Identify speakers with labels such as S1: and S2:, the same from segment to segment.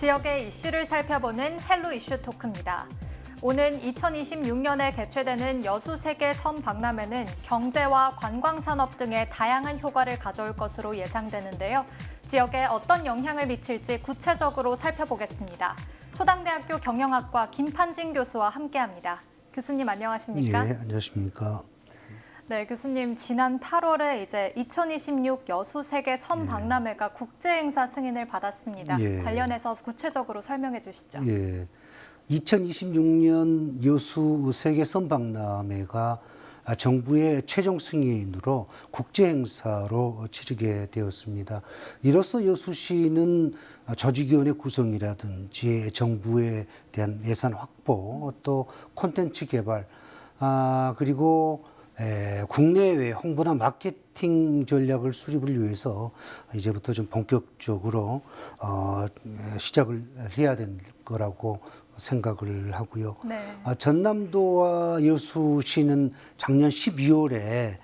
S1: 지역의 이슈를 살펴보는 헬로 이슈 토크입니다. 오는 2026년에 개최되는 여수세계 섬박람회는 경제와 관광산업 등의 다양한 효과를 가져올 것으로 예상되는데요. 지역에 어떤 영향을 미칠지 구체적으로 살펴보겠습니다. 초당대학교 경영학과 김판진 교수와 함께합니다. 교수님 안녕하십니까?
S2: 예, 안녕하십니까?
S1: 네, 교수님 지난 8월에 이제 2026 여수세계 섬박람회가 국제행사 승인을 받았습니다. 관련해서 구체적으로 설명해 주시죠.
S2: 예, 2026년 여수 세계 섬박람회가 정부의 최종 승인으로 국제행사로 치르게 되었습니다. 이로써 여수시는 조직위원회 구성이라든지 정부에 대한 예산 확보, 또 콘텐츠 개발, 그리고 국내외 홍보나 마케팅 전략을 수립을 위해서 이제부터 좀 본격적으로 시작을 해야 될 거라고 생각을 하고요.
S1: 네.
S2: 전남도와 여수시는 작년 12월에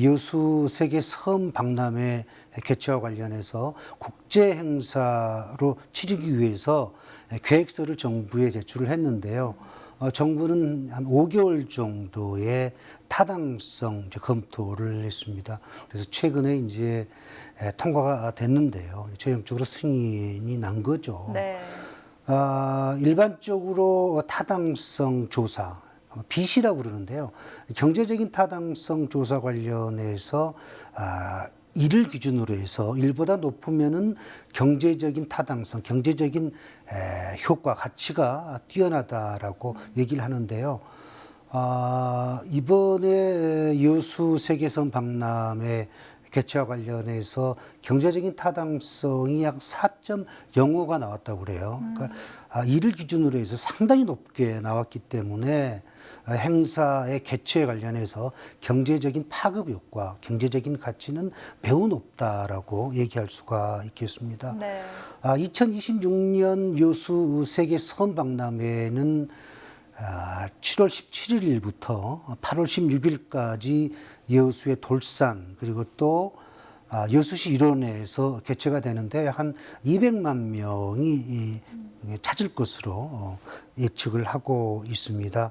S2: 여수 세계 섬 박람회 개최와 관련해서 국제 행사로 치르기 위해서 계획서를 정부에 제출을 했는데요. 정부는 한 5개월 정도의 타당성 검토를 했습니다. 그래서 최근에 이제 통과가 됐는데요. 최종적으로 승인이 난 거죠.
S1: 네.
S2: 일반적으로 타당성 조사, BC라고 그러는데요. 경제적인 타당성 조사 관련해서 일을 기준으로 해서 일보다 높으면은 경제적인 타당성, 경제적인 효과, 가치가 뛰어나다라고 얘기를 하는데요. 이번에 여수 세계섬 박람회 개최와 관련해서 경제적인 타당성이 약 4.05가 나왔다고 그래요. 그러니까 이를 기준으로 해서 상당히 높게 나왔기 때문에 행사의 개최에 관련해서 경제적인 파급 효과, 경제적인 가치는 매우 높다라고 얘기할 수가 있겠습니다.
S1: 네.
S2: 2026년 여수 세계 섬 박람회는 7월 17일부터 8월 16일까지 여수의 돌산 그리고 또 여수시 일원에서 개최가 되는데 한 200만 명이 찾을 것으로 예측을 하고 있습니다.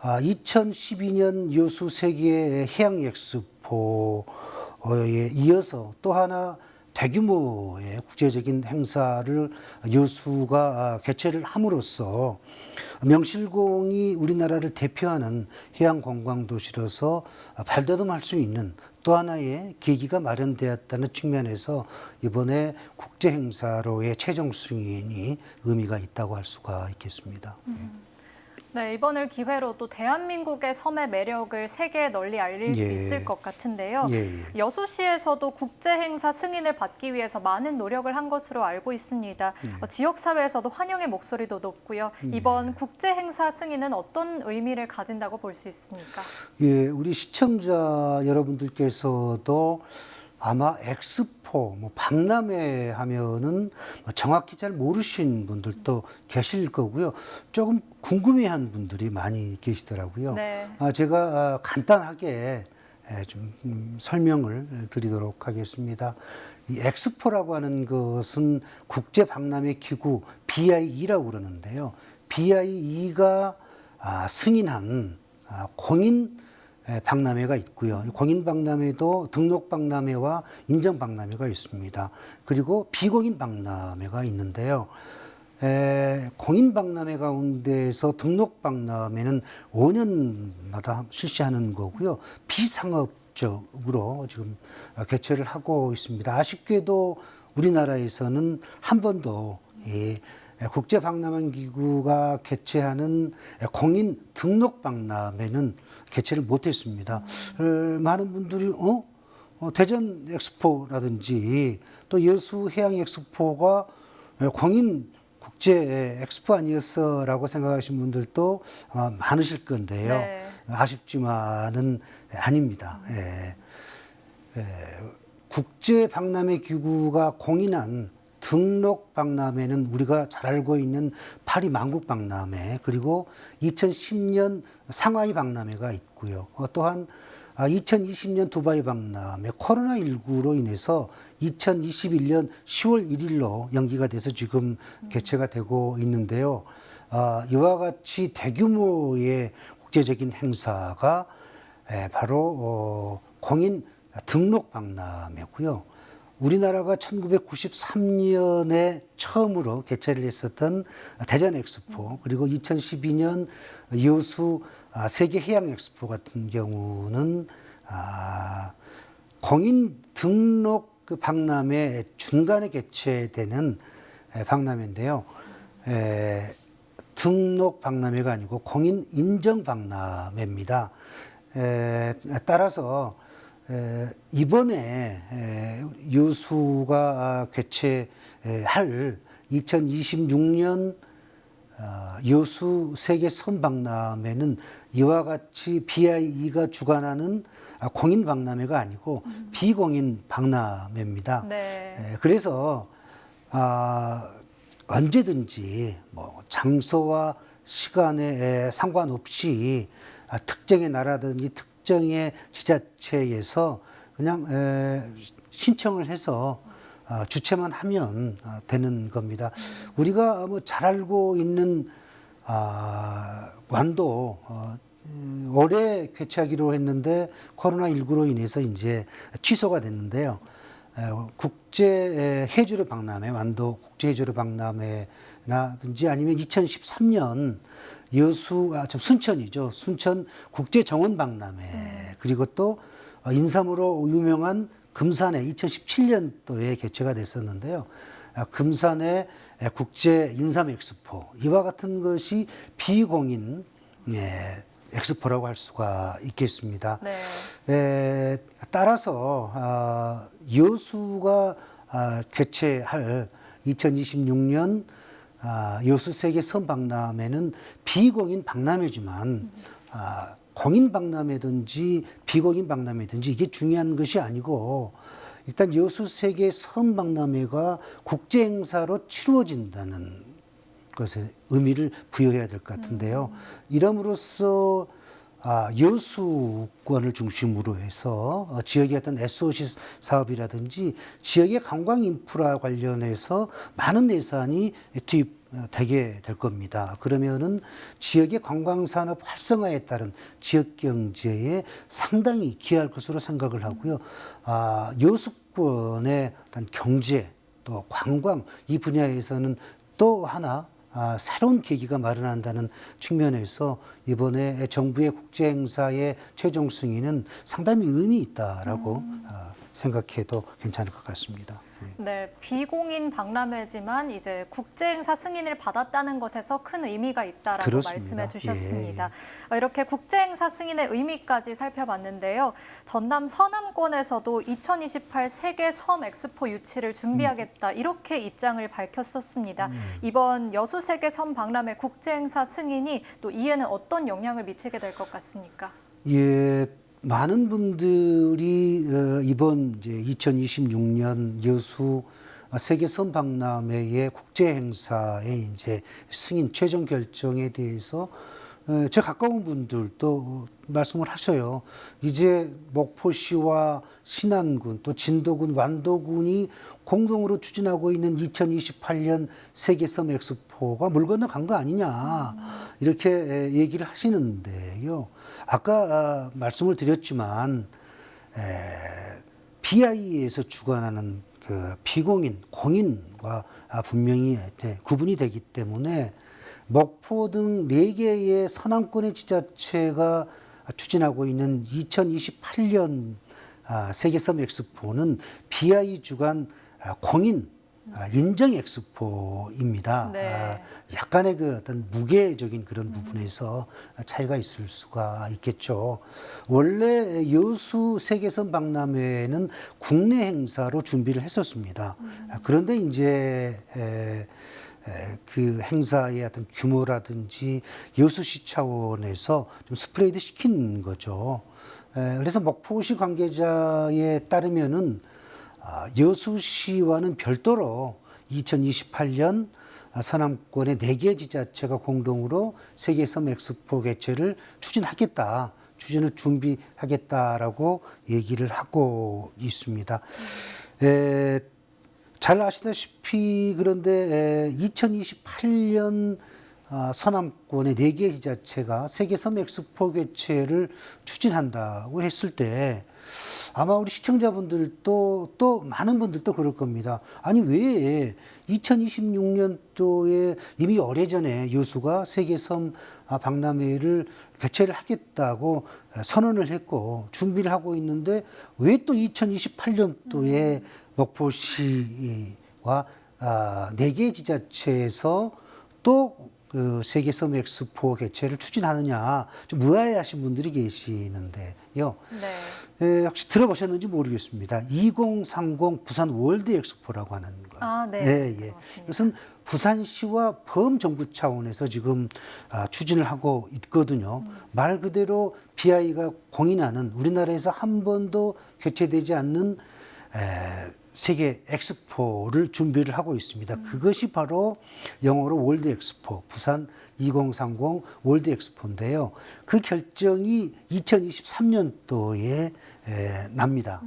S2: 2012년 여수 세계 해양 엑스포에 이어서 또 하나 대규모의 국제적인 행사를 여수가 개최를 함으로써 명실공히 우리나라를 대표하는 해양 관광 도시로서 발돋움할 수 있는 또 하나의 계기가 마련되었다는 측면에서 이번에 국제 행사로의 최종 승인이 의미가 있다고 할 수가 있겠습니다.
S1: 네, 이번을 기회로 또 대한민국의 섬의 매력을 세계에 널리 알릴 수
S2: 예.
S1: 있을 것 같은데요.
S2: 예.
S1: 여수시에서도 국제행사 승인을 받기 위해서 많은 노력을 한 것으로 알고 있습니다. 지역사회에서도 환영의 목소리도 높고요. 이번 국제행사 승인은 어떤 의미를 가진다고 볼 수 있습니까?
S2: 예, 우리 시청자 여러분들께서도 아마 엑스포, 박람회 하면은 정확히 잘 모르신 분들도 계실 거고요. 조금 궁금해한 분들이 많이 계시더라고요.
S1: 네.
S2: 제가 간단하게 좀 설명을 드리도록 하겠습니다. 이 엑스포라고 하는 것은 국제 박람회 기구 BIE라고 그러는데요. BIE가 승인한 공인 박람회가 있고요. 공인 박람회도 등록 박람회와 인정 박람회가 있습니다. 그리고 비공인 박람회가 있는데요. 공인 박람회 가운데서 등록 박람회는 5년마다 실시하는 거고요. 비상업적으로 지금 개최를 하고 있습니다. 아쉽게도 우리나라에서는 한 번도 국제 박람회 기구가 개최하는 공인 등록 박람회는 개최를 못했습니다. 많은 분들이 대전 엑스포라든지 또 여수 해양 엑스포가 공인 국제 엑스포 아니었어라고 생각하시는 분들도 아마 많으실 건데요.
S1: 네.
S2: 아쉽지만은 아닙니다. 국제 박람회 기구가 공인한 등록 박람회는 우리가 잘 알고 있는 파리 만국 박람회 그리고 2010년 상하이 박람회가 있고요. 또한 2020년 두바이 박람회 코로나19로 인해서 2021년 10월 1일로 연기가 돼서 지금 개최가 되고 있는데요. 이와 같이 대규모의 국제적인 행사가 바로 공인 등록 박람회고요. 우리나라가 1993년에 처음으로 개최를 했었던 대전 엑스포, 그리고 2012년 여수 세계 해양 엑스포 같은 경우는 공인 등록 그 박람회 중간에 개최되는 박람회인데요. 등록 박람회가 아니고 공인 인정 박람회입니다. 따라서 이번에 여수가 개최할 2026년 여수 세계 선박람회는 이와 같이 BIE가 주관하는 공인 박람회가 아니고 비공인 박람회입니다.
S1: 네.
S2: 그래서 언제든지 뭐 장소와 시간에 상관없이 특정의 나라든지 특정의 지자체에서 그냥 신청을 해서 주최만 하면 되는 겁니다. 우리가 뭐 잘 알고 있는 완도 올해 개최하기로 했는데 코로나19로 인해서 이제 취소가 됐는데요. 국제 해주류 박람회, 완도 국제 해주류 박람회라든지 아니면 2013년 순천이죠. 순천 국제 정원 박람회, 그리고 또 인삼으로 유명한 금산에 2017년도에 개최가 됐었는데요. 금산의 국제 인삼 엑스포, 이와 같은 것이 비공인 엑스포라고 할 수가 있겠습니다.
S1: 네.
S2: 따라서 여수가 개최할 2026년 여수 세계 선박람회는 비공인 박람회지만 공인 박람회든지 비공인 박람회든지 이게 중요한 것이 아니고, 일단 여수 세계 선박람회가 국제 행사로 치루어진다는 것에 의미를 부여해야 될 것 같은데요. 이름으로써 여수권을 중심으로 해서 지역의 어떤 SOC 사업이라든지 지역의 관광 인프라 관련해서 많은 예산이 투입되게 될 겁니다. 그러면은 지역의 관광 산업 활성화에 따른 지역 경제에 상당히 기여할 것으로 생각을 하고요. 여수권의 어떤 경제 또 관광 이 분야에서는 또 하나 새로운 계기가 마련한다는 측면에서 이번에 정부의 국제 행사의 최종 승인은 상당히 의미 있다라고 생각해도 괜찮을 것 같습니다.
S1: 네, 비공인 박람회지만 이제 국제 행사 승인을 받았다는 것에서 큰 의미가 있다라고
S2: 그렇습니다.
S1: 말씀해 주셨습니다. 이렇게 국제 행사 승인의 의미까지 살펴봤는데요. 전남 서남권에서도 2028 세계 섬 엑스포 유치를 준비하겠다 이렇게 입장을 밝혔었습니다. 이번 여수 세계 섬 박람회 국제 행사 승인이 또 이에는 어떤 영향을 미치게 될 것 같습니까?
S2: 예. 많은 분들이 이번 이제 2026년 여수 세계 선박람회의 국제 행사의 이제 승인 최종 결정에 대해서 제 가까운 분들도 말씀을 하셔요. 이제 목포시와 신안군 또 진도군, 완도군이 공동으로 추진하고 있는 2028년 세계섬 엑스포가 물 건너간 거 아니냐 이렇게 얘기를 하시는데요. 아까 말씀을 드렸지만 BIE에서 주관하는 그 비공인, 공인과 분명히 구분이 되기 때문에 목포 등 4개의 서남권의 지자체가 추진하고 있는 2028년 세계섬 엑스포는 BIE 주관 공인 인정 엑스포입니다.
S1: 네.
S2: 약간의 그 어떤 무게적인 그런 부분에서 차이가 있을 수가 있겠죠. 원래 여수 세계섬 박람회는 국내 행사로 준비를 했었습니다. 그런데 이제 그 행사의 어떤 규모라든지 여수시 차원에서 좀 스프레이드 시킨 거죠. 그래서 목포시 관계자에 따르면은 여수시와는 별도로 2028년 서남권의 4개 지자체가 공동으로 세계섬 엑스포 개최를 추진하겠다. 추진을 준비하겠다라고 얘기를 하고 있습니다. 잘 아시다시피 그런데 2028년 서남권의 4개 지자체가 세계섬 엑스포 개최를 추진한다고 했을 때 아마 우리 시청자분들도 또 많은 분들도 그럴 겁니다. 아니 왜 2026년도에 이미 오래전에 여수가 세계섬 박람회를 개최를 하겠다고 선언을 했고 준비를 하고 있는데 왜 또 2028년도에 목포시와 4개 지자체에서 또 그 세계섬 엑스포 개최를 추진하느냐 좀 의아해하신 분들이 계시는데요. 혹시 들어보셨는지 모르겠습니다. 2030 부산 월드 엑스포라고 하는 거.
S1: 네.
S2: 이것은 부산시와 범정부 차원에서 지금 추진을 하고 있거든요. 말 그대로 BI가 공인하는 우리나라에서 한 번도 개최되지 않는 세계 엑스포를 준비를 하고 있습니다. 그것이 바로 영어로 월드 엑스포, 부산 2030 월드 엑스포인데요. 그 결정이 2023년도에 납니다.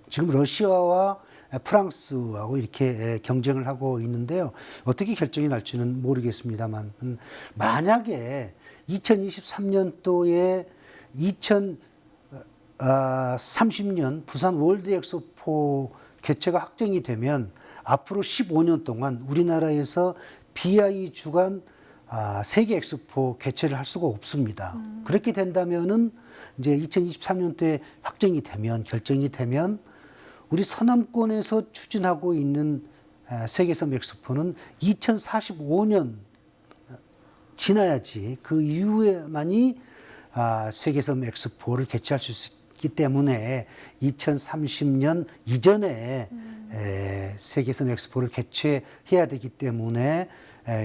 S2: 지금 러시아와 프랑스하고 이렇게 경쟁을 하고 있는데요. 어떻게 결정이 날지는 모르겠습니다만 만약에 2023년도에 2030년 부산 월드 엑스포 개최가 확정이 되면 앞으로 15년 동안 우리나라에서 BI 주관 세계 엑스포 개최를 할 수가 없습니다. 그렇게 된다면은 이제 2023년도에 확정이 되면 결정이 되면 우리 서남권에서 추진하고 있는 세계섬 엑스포는 2045년 지나야지 그 이후에만이 세계섬 엑스포를 개최할 수 있기 때문에 2030년 이전에 세계섬 엑스포를 개최해야 되기 때문에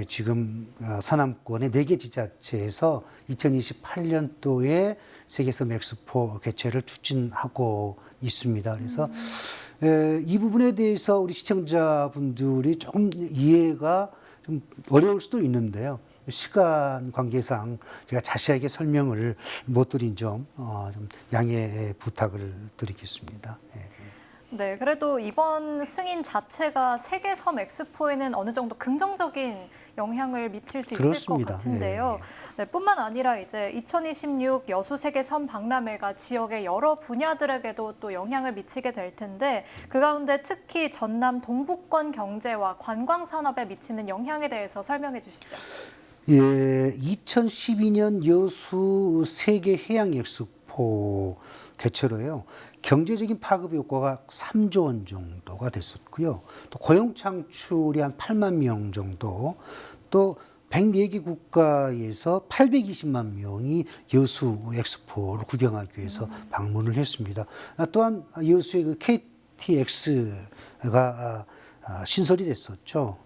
S2: 지금 서남권의 4개 지자체에서 2028년도에 세계섬 엑스포 개최를 추진하고 있습니다. 그래서 이 부분에 대해서 우리 시청자분들이 조금 이해가 좀 어려울 수도 있는데요. 시간 관계상 제가 자세하게 설명을 못 드린 점 좀 양해 부탁을 드리겠습니다.
S1: 네, 그래도 이번 승인 자체가 세계섬 엑스포에는 어느 정도 긍정적인 영향을 미칠 수 있을
S2: 그렇습니다.
S1: 것 같은데요. 네, 뿐만 아니라 이제 2026 여수 세계섬 박람회가 지역의 여러 분야들에게도 또 영향을 미치게 될 텐데 그 가운데 특히 전남 동부권 경제와 관광 산업에 미치는 영향에 대해서 설명해 주시죠.
S2: 2012년 여수 세계 해양 엑스포 개최로요. 경제적인 파급 효과가 3조 원 정도가 됐었고요. 또 고용 창출이 한 8만 명 정도, 또 104개 국가에서 820만 명이 여수 엑스포를 구경하기 위해서 방문을 했습니다. 또한 여수의 그 KTX가 신설이 됐었죠.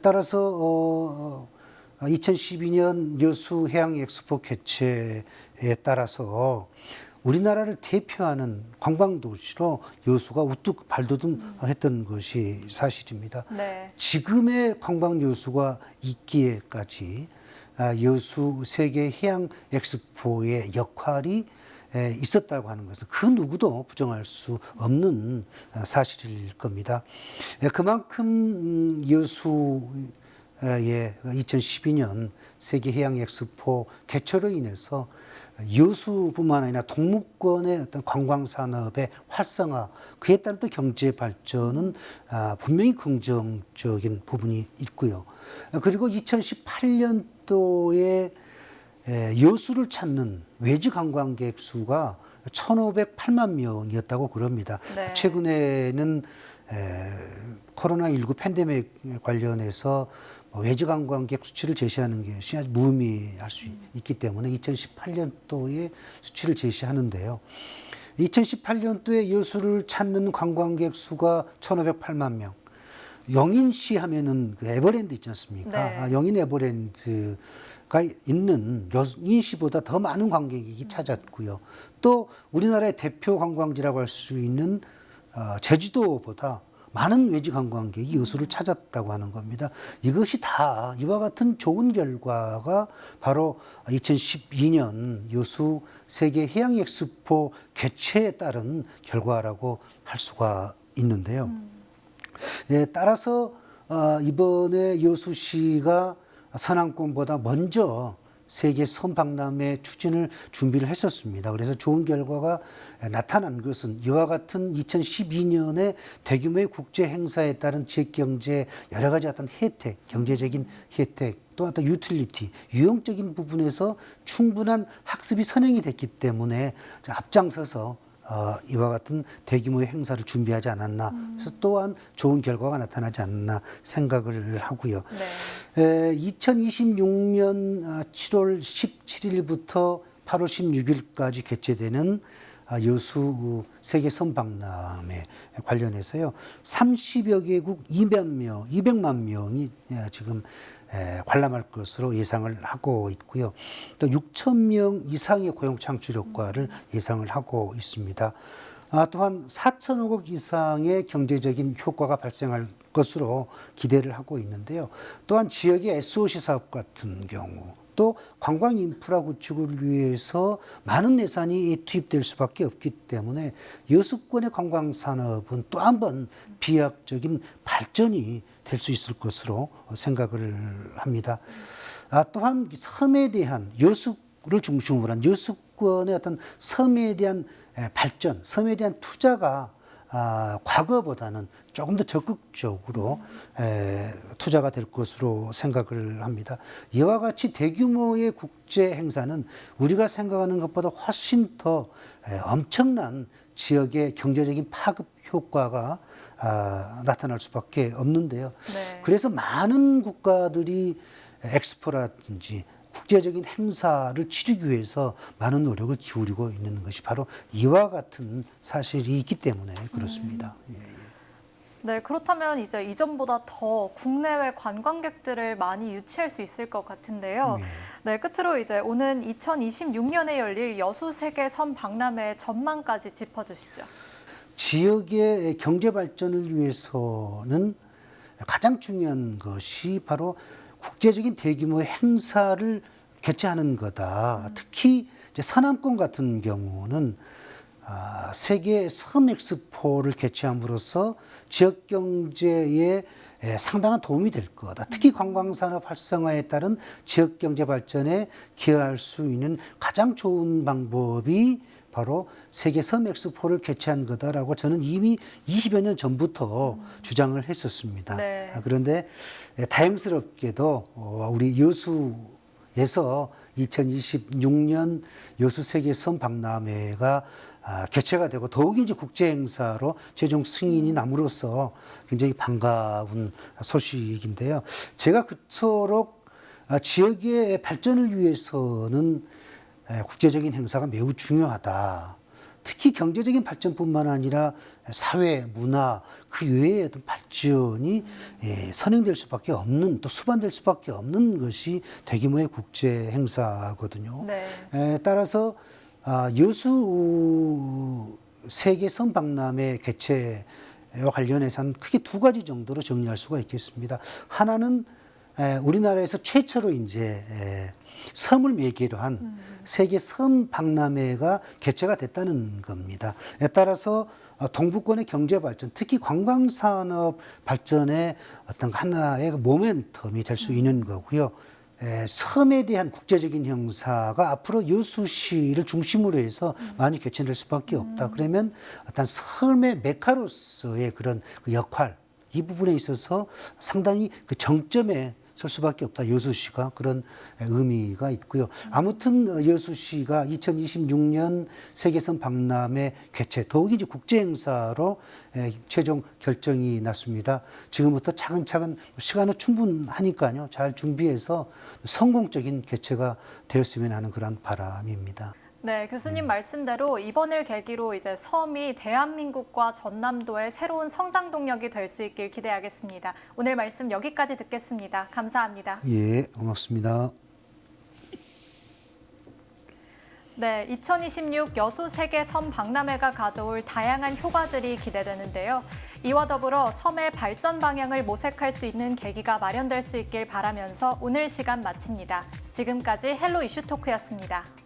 S2: 따라서 2012년 여수 해양 엑스포 개최에 따라서 우리나라를 대표하는 관광도시로 여수가 우뚝 발돋움했던 것이 사실입니다.
S1: 네.
S2: 지금의 관광 여수가 있기에까지 여수 세계 해양 엑스포의 역할이 있었다고 하는 것은 그 누구도 부정할 수 없는 사실일 겁니다. 그만큼 여수의 2012년 세계 해양 엑스포 개최로 인해서 여수뿐만 아니라 동부권의 어떤 관광 산업의 활성화, 그에 따른 또 경제 발전은 분명히 긍정적인 부분이 있고요. 그리고 2018년도에 여수를 찾는 외지 관광객 수가 1,508만 명이었다고 그럽니다.
S1: 네.
S2: 최근에는 코로나19 팬데믹 관련해서 외지 관광객 수치를 제시하는 것이 아주 무의미할 수 있기 때문에 2018년도에 수치를 제시하는데요. 2018년도에 여수를 찾는 관광객 수가 1,508만 명. 영인시 하면은 그 에버랜드 있지 않습니까?
S1: 네.
S2: 영인 에버랜드가 있는 영인시보다 더 많은 관객이 찾았고요. 또 우리나라의 대표 관광지라고 할 수 있는 제주도보다 많은 외지 관광객이 여수를 찾았다고 하는 겁니다. 이것이 다 이와 같은 좋은 결과가 바로 2012년 여수 세계 해양 엑스포 개최에 따른 결과라고 할 수가 있는데요. 예, 따라서 이번에 여수시가 선안권보다 먼저 세계 섬박람회 추진을 준비를 했었습니다. 그래서 좋은 결과가 나타난 것은 이와 같은 2012년에 대규모의 국제 행사에 따른 지역 경제 여러 가지 어떤 혜택, 경제적인 혜택, 또 어떤 유틸리티, 유용적인 부분에서 충분한 학습이 선행이 됐기 때문에 앞장서서 이와 같은 대규모의 행사를 준비하지 않았나. 그래서 또한 좋은 결과가 나타나지 않나 생각을 하고요.
S1: 네.
S2: 2026년 7월 17일부터 8월 16일까지 개최되는 여수 세계 섬박람회 관련해서요. 30여 개국 200만 명이 지금 관람할 것으로 예상을 하고 있고요. 또 6천 명 이상의 고용 창출 효과를 예상을 하고 있습니다. 또한 4천억 원 이상의 경제적인 효과가 발생할 것으로 기대를 하고 있는데요. 또한 지역의 SOC 사업 같은 경우 또 관광 인프라 구축을 위해서 많은 예산이 투입될 수밖에 없기 때문에 여수권의 관광 산업은 또 한 번 비약적인 발전이 될 수 있을 것으로 생각을 합니다. 또한 섬에 대한 여수를 중심으로 한 여수권의 어떤 섬에 대한 발전, 섬에 대한 투자가 과거보다는 조금 더 적극적으로 투자가 될 것으로 생각을 합니다. 이와 같이 대규모의 국제 행사는 우리가 생각하는 것보다 훨씬 더 엄청난 지역의 경제적인 파급 효과가 나타날 수밖에 없는데요.
S1: 네.
S2: 그래서 많은 국가들이 엑스포라든지 국제적인 행사를 치르기 위해서 많은 노력을 기울이고 있는 것이 바로 이와 같은 사실이 있기 때문에 그렇습니다.
S1: 네, 그렇다면 이제 이전보다 더 국내외 관광객들을 많이 유치할 수 있을 것 같은데요. 네, 끝으로 이제 오는 2026년에 열릴 여수 세계 섬 박람회 전망까지 짚어주시죠.
S2: 지역의 경제 발전을 위해서는 가장 중요한 것이 바로 국제적인 대규모의 행사를 개최하는 거다. 특히 이제 서남권 같은 경우는 세계 섬 엑스포를 개최함으로써 지역 경제에 상당한 도움이 될 거다. 특히 관광산업 활성화에 따른 지역 경제 발전에 기여할 수 있는 가장 좋은 방법이 바로 세계 섬 엑스포를 개최한 거다라고 저는 이미 20여 년 전부터 주장을 했었습니다.
S1: 네.
S2: 그런데 다행스럽게도 우리 여수에서 2026년 여수 세계 섬 박람회가 개최가 되고 더욱이 이제 국제 행사로 최종 승인이 남으로써 굉장히 반가운 소식인데요. 제가 그토록 지역의 발전을 위해서는 국제적인 행사가 매우 중요하다. 특히 경제적인 발전뿐만 아니라 사회, 문화, 그 외의 어떤 발전이 선행될 수밖에 없는, 또 수반될 수밖에 없는 것이 대규모의 국제 행사거든요.
S1: 네.
S2: 따라서 여수 세계 섬 박람회 개최와 관련해서는 크게 두 가지 정도로 정리할 수가 있겠습니다. 하나는 우리나라에서 최초로 이제 섬을 매개로 한 세계 섬 박람회가 개최가 됐다는 겁니다. 따라서 동부권의 경제 발전, 특히 관광 산업 발전의 어떤 하나의 모멘텀이 될 수 있는 거고요. 섬에 대한 국제적인 행사가 앞으로 여수시를 중심으로 해서 많이 개최될 수밖에 없다. 그러면 어떤 섬의 메카로서의 그런 그 역할, 이 부분에 있어서 상당히 그 정점에 설 수밖에 없다. 여수시가 그런 의미가 있고요. 아무튼 여수시가 2026년 세계섬 박람회 개최, 더욱이 이제 국제 행사로 최종 결정이 났습니다. 지금부터 차근차근 시간은 충분하니까요. 잘 준비해서 성공적인 개최가 되었으면 하는 그런 바람입니다.
S1: 네, 교수님 말씀대로 이번을 계기로 이제 섬이 대한민국과 전남도의 새로운 성장 동력이 될 수 있길 기대하겠습니다. 오늘 말씀 여기까지 듣겠습니다. 감사합니다.
S2: 예, 고맙습니다.
S1: 네, 2026 여수 세계 섬 박람회가 가져올 다양한 효과들이 기대되는데요. 이와 더불어 섬의 발전 방향을 모색할 수 있는 계기가 마련될 수 있길 바라면서 오늘 시간 마칩니다. 지금까지 헬로 이슈 토크였습니다.